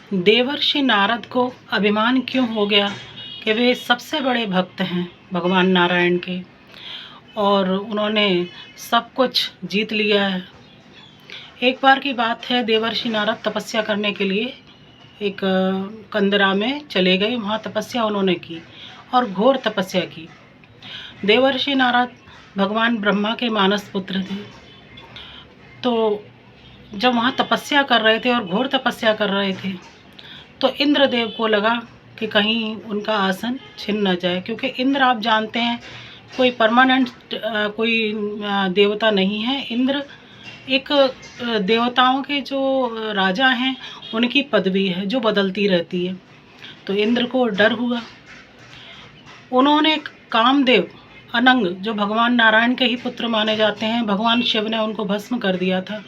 देवर्षि नारद को अभिमान क्यों हो गया कि वे सबसे बड़े भक्त हैं भगवान नारायण के और उन्होंने सब कुछ जीत लिया है। एक बार की बात है, देवर्षि नारद तपस्या करने के लिए एक कंदरा में चले गए। वहाँ तपस्या उन्होंने की और घोर तपस्या की। देवर्षि नारद भगवान ब्रह्मा के मानस पुत्र थे। तो जब वहाँ तपस्या कर रहे थे और घोर तपस्या कर रहे थे तो इंद्रदेव को लगा कि कहीं उनका आसन छिन न जाए, क्योंकि इंद्र आप जानते हैं कोई परमानेंट कोई देवता नहीं है। इंद्र एक देवताओं के जो राजा हैं उनकी पदवी है जो बदलती रहती है। तो इंद्र को डर हुआ। उन्होंने कामदेव अनंग जो भगवान नारायण के ही पुत्र माने जाते हैं, भगवान शिव ने उनको भस्म कर दिया था।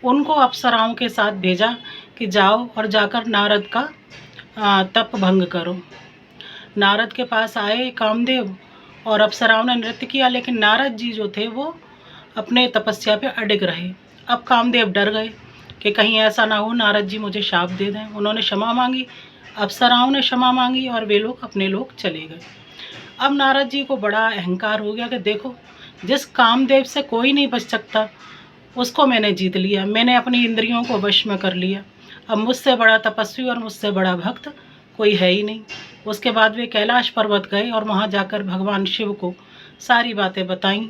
उनको अप्सराओं के साथ भेजा कि जाओ और जाकर नारद का तप भंग करो। नारद के पास आए कामदेव और अप्सराओं ने नृत्य किया, लेकिन नारद जी जो थे वो अपने तपस्या पे अडिग रहे। अब कामदेव डर गए कि कहीं ऐसा ना हो नारद जी मुझे शाप दे दें। उन्होंने क्षमा मांगी, अप्सराओं ने क्षमा मांगी और वे लोग अपने लोग चले गए। अब नारद जी को बड़ा अहंकार हो गया कि देखो, जिस कामदेव से कोई नहीं बच सकता उसको मैंने जीत लिया, मैंने अपनी इंद्रियों को वश में कर लिया। अब मुझसे बड़ा तपस्वी और मुझसे बड़ा भक्त कोई है ही नहीं। उसके बाद वे कैलाश पर्वत गए और वहाँ जाकर भगवान शिव को सारी बातें बताईं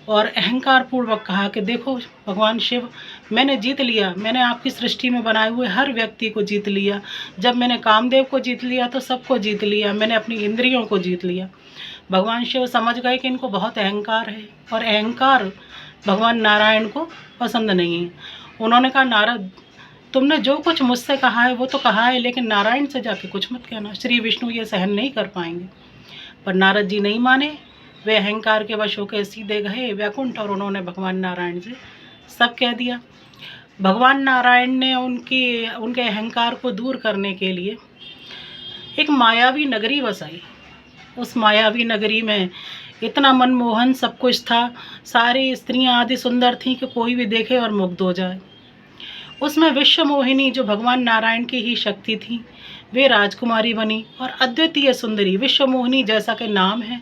और अहंकार पूर्वक कहा कि देखो भगवान शिव, मैंने जीत लिया, मैंने आपकी सृष्टि में बनाए हुए हर व्यक्ति को जीत लिया। जब मैंने कामदेव को जीत लिया तो सबको जीत लिया, मैंने अपनी इंद्रियों को जीत लिया। भगवान शिव समझ गए कि इनको बहुत अहंकार है और अहंकार भगवान नारायण को पसंद नहीं है। उन्होंने कहा, नारद तुमने जो कुछ मुझसे कहा है वो तो कहा है, लेकिन नारायण से जाके कुछ मत कहना, श्री विष्णु ये सहन नहीं कर पाएंगे। पर नारद जी नहीं माने, वे अहंकार के वश होकर सीधे गए वैकुंठ और उन्होंने भगवान नारायण से सब कह दिया। भगवान नारायण ने उनके अहंकार को दूर करने के लिए एक मायावी नगरी बसाई। उस मायावी नगरी में इतना मनमोहन सब कुछ था, सारी स्त्रियां आदि सुंदर थीं कि कोई भी देखे और मुग्ध हो जाए। उसमें विश्व मोहिनी जो भगवान नारायण की ही शक्ति थी, वे राजकुमारी बनी और अद्वितीय सुंदरी, विश्व मोहिनी जैसा कि नाम है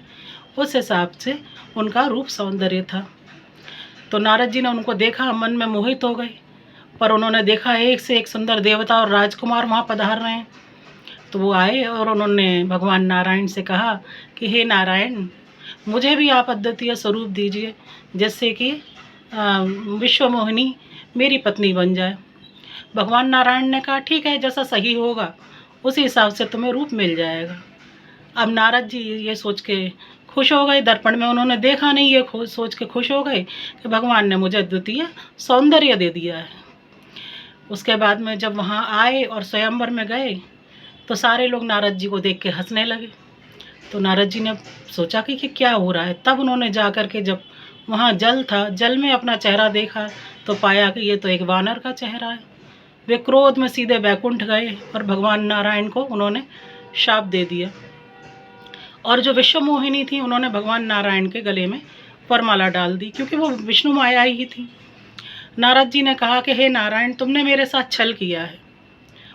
उस हिसाब से उनका रूप सौंदर्य था। तो नारद जी ने उनको देखा, मन में मोहित हो गए। पर उन्होंने देखा एक से एक सुंदर देवता और राजकुमार वहाँ पधार रहे हैं। तो वो आए और उन्होंने भगवान नारायण से कहा कि हे नारायण, मुझे भी आप अद्वितीय स्वरूप दीजिए जिससे कि विश्व मोहिनी मेरी पत्नी बन जाए। भगवान नारायण ने कहा, ठीक है, जैसा सही होगा उसी हिसाब से तुम्हें रूप मिल जाएगा। अब नारद जी ये सोच के खुश हो गए, दर्पण में उन्होंने देखा नहीं, ये सोच के खुश हो गए कि भगवान ने मुझे अद्वितीय सौंदर्य दे दिया है। उसके बाद में जब वहाँ आए और स्वयंवर में गए तो सारे लोग नारद जी को देख के हंसने लगे। तो नारद जी ने सोचा कि क्या हो रहा है। तब उन्होंने जा कर के जब वहाँ जल था, जल में अपना चेहरा देखा तो पाया कि ये तो एक वानर का चेहरा है। वे क्रोध में सीधे बैकुंठ गए और भगवान नारायण को उन्होंने शाप दे दिया। और जो विश्व मोहिनी थी उन्होंने भगवान नारायण के गले में वरमाला डाल दी, क्योंकि वो विष्णु माया ही थी। नारद जी ने कहा कि हे नारायण, तुमने मेरे साथ छल किया है।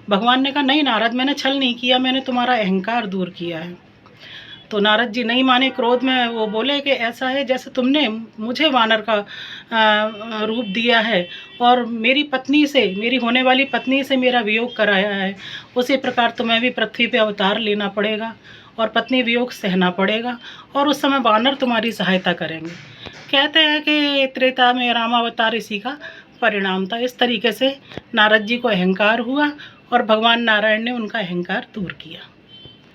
भगवान ने कहा, नहीं नारद, मैंने छल नहीं किया, मैंने तुम्हारा अहंकार दूर किया है। तो नारद जी नहीं माने, क्रोध में वो बोले कि ऐसा है जैसे तुमने मुझे वानर का रूप दिया है और मेरी पत्नी से, मेरी होने वाली पत्नी से मेरा वियोग कराया है, उसी प्रकार तुम्हें भी पृथ्वी पे अवतार लेना पड़ेगा और पत्नी वियोग सहना पड़ेगा और उस समय वानर तुम्हारी सहायता करेंगे। कहते हैं कि त्रेता में रामावतार इसी का परिणाम था। इस तरीके से नारद जी को अहंकार हुआ और भगवान नारायण ने उनका अहंकार दूर किया।